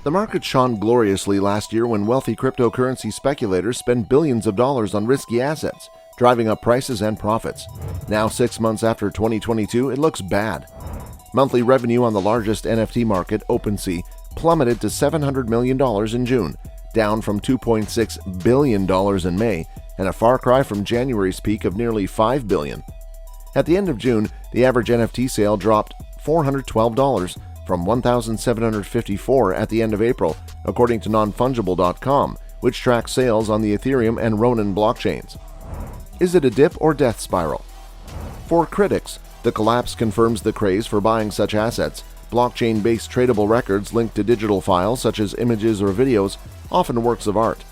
The market shone gloriously last year when wealthy cryptocurrency speculators spent billions of dollars on risky assets, driving up prices and profits. Now, 6 months after 2022, it looks bad. Monthly revenue on the largest NFT market, OpenSea, plummeted to $700 million in June, down from $2.6 billion in May, and a far cry from January's peak of nearly $5 billion. At the end of June, the average NFT sale dropped $412 from $1,754 at the end of April, according to nonfungible.com, which tracks sales on the Ethereum and Ronin blockchains. Is it a dip or death spiral? For critics, the collapse confirms the craze for buying such assets. Blockchain-based tradable records linked to digital files such as images or videos, often works of art.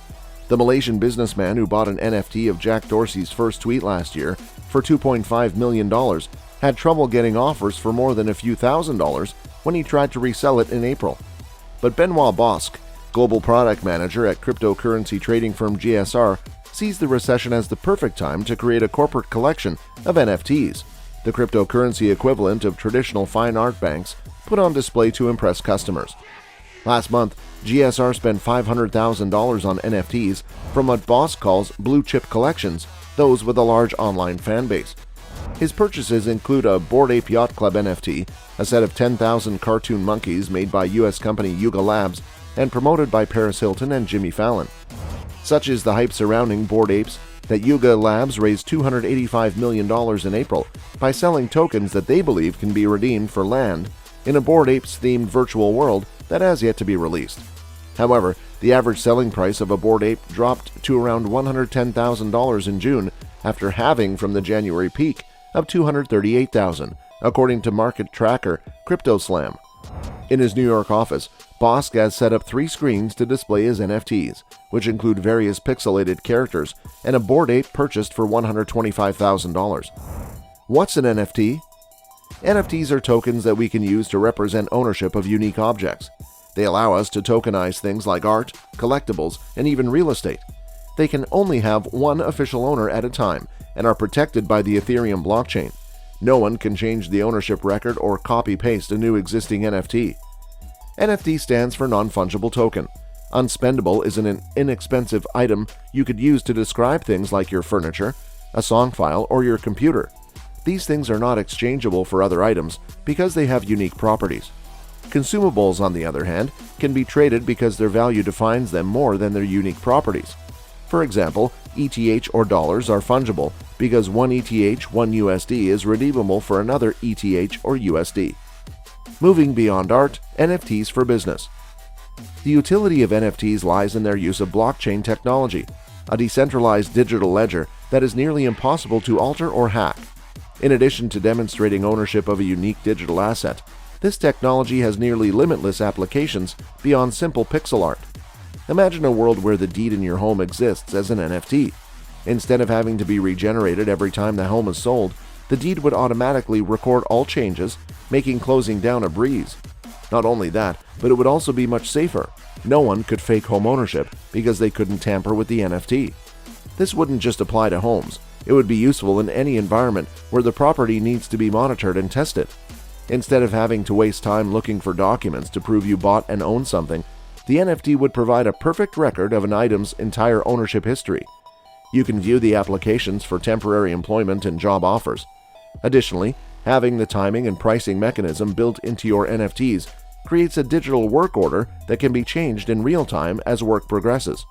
The Malaysian businessman who bought an NFT of Jack Dorsey's first tweet last year for $2.5 million had trouble getting offers for more than a few $1,000s when he tried to resell it in April. But Benoit Bosque, global product manager at cryptocurrency trading firm GSR, sees the recession as the perfect time to create a corporate collection of NFTs, the cryptocurrency equivalent of traditional fine art banks, put on display to impress customers. Last month, GSR spent $500,000 on NFTs from what Bosque calls blue-chip collections, those with a large online fan base. His purchases include a Bored Ape Yacht Club NFT, a set of 10,000 cartoon monkeys made by U.S. company Yuga Labs and promoted by Paris Hilton and Jimmy Fallon. Such is the hype surrounding Bored Apes that Yuga Labs raised $285 million in April by selling tokens that they believe can be redeemed for land in a Bored Apes-themed virtual world that has yet to be released. However, the average selling price of a Bored Ape dropped to around $110,000 in June after halving from the January peak of $238,000, according to market tracker CryptoSlam. In his New York office, Bosque has set up 3 screens to display his NFTs, which include various pixelated characters and a Bored Ape purchased for $125,000. What's an NFT? NFTs are tokens that we can use to represent ownership of unique objects. They allow us to tokenize things like art, collectibles, and even real estate. They can only have one official owner at a time and are protected by the Ethereum blockchain. No one can change the ownership record or copy-paste a new existing NFT. NFT stands for non-fungible token. Unspendable is an inexpensive item you could use to describe things like your furniture, a song file, or your computer. These things are not exchangeable for other items because they have unique properties. Consumables, on the other hand, can be traded because their value defines them more than their unique properties. For example, ETH or dollars are fungible because one ETH, one USD is redeemable for another ETH or USD. Moving beyond art, NFTs for business. The utility of NFTs lies in their use of blockchain technology, a decentralized digital ledger that is nearly impossible to alter or hack. In addition to demonstrating ownership of a unique digital asset, this technology has nearly limitless applications beyond simple pixel art. Imagine a world where the deed in your home exists as an NFT. Instead of having to be regenerated every time the home is sold, the deed would automatically record all changes, making closing down a breeze. Not only that, but it would also be much safer. No one could fake home ownership because they couldn't tamper with the NFT. This wouldn't just apply to homes. It would be useful in any environment where the property needs to be monitored and tested. Instead of having to waste time looking for documents to prove you bought and own something, the NFT would provide a perfect record of an item's entire ownership history. You can view the applications for temporary employment and job offers. Additionally, having the timing and pricing mechanism built into your NFTs creates a digital work order that can be changed in real time as work progresses.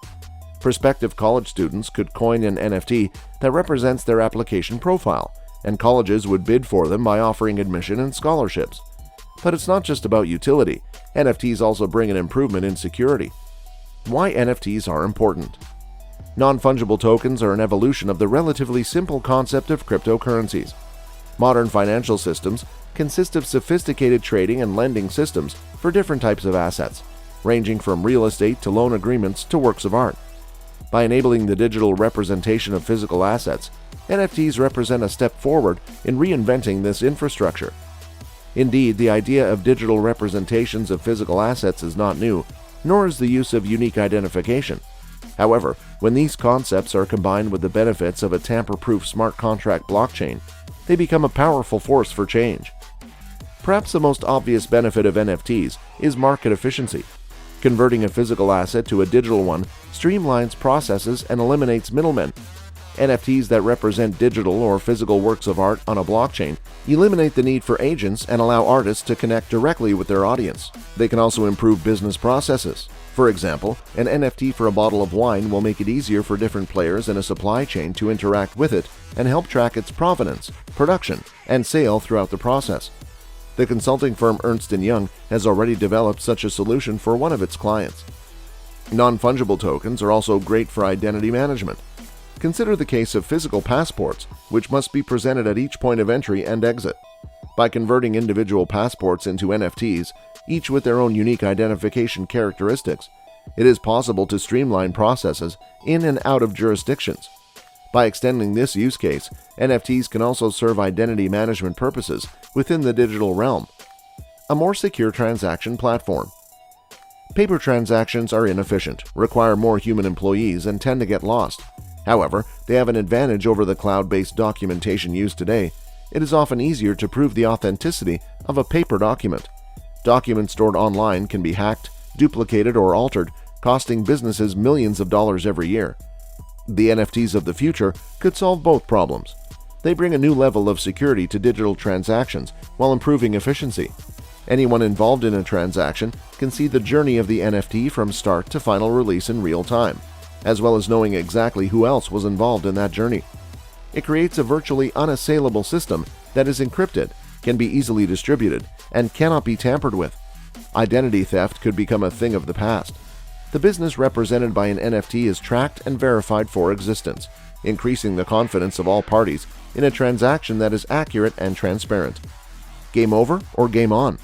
Prospective college students could coin an NFT that represents their application profile, and colleges would bid for them by offering admission and scholarships. But it's not just about utility. NFTs also bring an improvement in security. Why NFTs are important. Non-fungible tokens are an evolution of the relatively simple concept of cryptocurrencies. Modern financial systems consist of sophisticated trading and lending systems for different types of assets, ranging from real estate to loan agreements to works of art. By enabling the digital representation of physical assets, NFTs represent a step forward in reinventing this infrastructure. Indeed, the idea of digital representations of physical assets is not new, nor is the use of unique identification. However, when these concepts are combined with the benefits of a tamper-proof smart contract blockchain, they become a powerful force for change. Perhaps the most obvious benefit of NFTs is market efficiency. Converting a physical asset to a digital one streamlines processes and eliminates middlemen. NFTs that represent digital or physical works of art on a blockchain eliminate the need for agents and allow artists to connect directly with their audience. They can also improve business processes. For example, an NFT for a bottle of wine will make it easier for different players in a supply chain to interact with it and help track its provenance, production, and sale throughout the process. The consulting firm Ernst & Young has already developed such a solution for one of its clients. Non-fungible tokens are also great for identity management. Consider the case of physical passports, which must be presented at each point of entry and exit. By converting individual passports into NFTs, each with their own unique identification characteristics, it is possible to streamline processes in and out of jurisdictions. By extending this use case, NFTs can also serve identity management purposes within the digital realm. A more secure transaction platform. Paper transactions are inefficient, require more human employees, and tend to get lost. However, they have an advantage over the cloud-based documentation used today. It is often easier to prove the authenticity of a paper document. Documents stored online can be hacked, duplicated, or altered, costing businesses millions of dollars every year. The NFTs of the future could solve both problems. They bring a new level of security to digital transactions while improving efficiency. Anyone involved in a transaction can see the journey of the NFT from start to final release in real time, as well as knowing exactly who else was involved in that journey. It creates a virtually unassailable system that is encrypted, can be easily distributed, and cannot be tampered with. Identity theft could become a thing of the past. The business represented by an NFT is tracked and verified for existence, increasing the confidence of all parties in a transaction that is accurate and transparent. Game over or game on?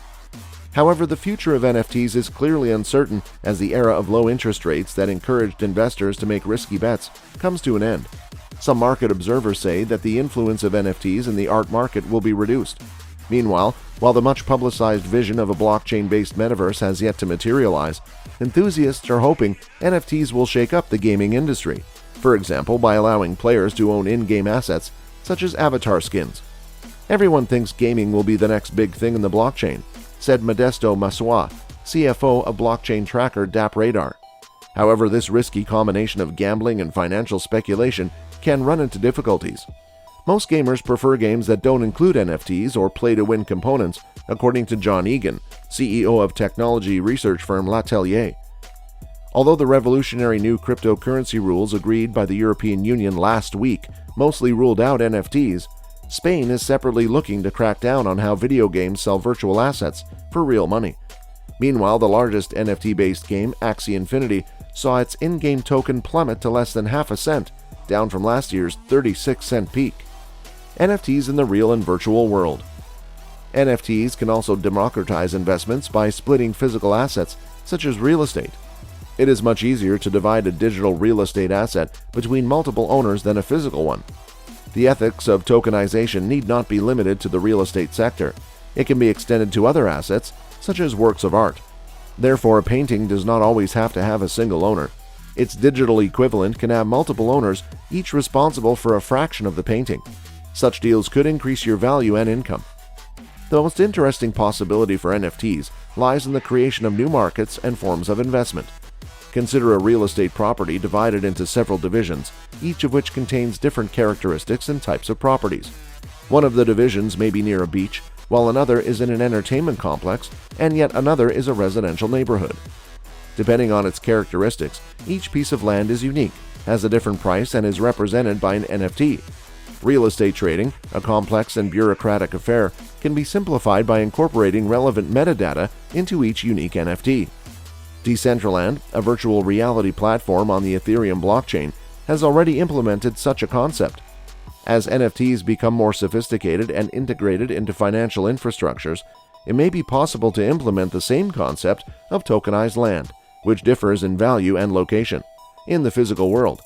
However, the future of NFTs is clearly uncertain as the era of low interest rates that encouraged investors to make risky bets comes to an end. Some market observers say that the influence of NFTs in the art market will be reduced. Meanwhile, while the much-publicized vision of a blockchain-based metaverse has yet to materialize, enthusiasts are hoping NFTs will shake up the gaming industry, for example by allowing players to own in-game assets such as avatar skins. Everyone thinks gaming will be the next big thing in the blockchain, said Modesto Masua, CFO of blockchain tracker DappRadar. However, this risky combination of gambling and financial speculation can run into difficulties. Most gamers prefer games that don't include NFTs or play-to-win components, according to John Egan, CEO of technology research firm L'Atelier. Although the revolutionary new cryptocurrency rules agreed by the European Union last week mostly ruled out NFTs, Spain is separately looking to crack down on how video games sell virtual assets for real money. Meanwhile, the largest NFT-based game, Axie Infinity, saw its in-game token plummet to less than half a cent, down from last year's 36-cent peak. NFTs in the real and virtual world. NFTs can also democratize investments by splitting physical assets, such as real estate. It is much easier to divide a digital real estate asset between multiple owners than a physical one. The ethics of tokenization need not be limited to the real estate sector. It can be extended to other assets, such as works of art. Therefore, a painting does not always have to have a single owner. Its digital equivalent can have multiple owners, each responsible for a fraction of the painting. Such deals could increase your value and income. The most interesting possibility for NFTs lies in the creation of new markets and forms of investment. Consider a real estate property divided into several divisions, each of which contains different characteristics and types of properties. One of the divisions may be near a beach, while another is in an entertainment complex, and yet another is a residential neighborhood. Depending on its characteristics, each piece of land is unique, has a different price, and is represented by an NFT. Real estate trading, a complex and bureaucratic affair, can be simplified by incorporating relevant metadata into each unique NFT. Decentraland, a virtual reality platform on the Ethereum blockchain, has already implemented such a concept. As NFTs become more sophisticated and integrated into financial infrastructures, it may be possible to implement the same concept of tokenized land, which differs in value and location, in the physical world.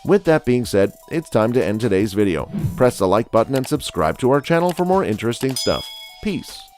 With that being said, it's time to end today's video. Press the like button and subscribe to our channel for more interesting stuff. Peace.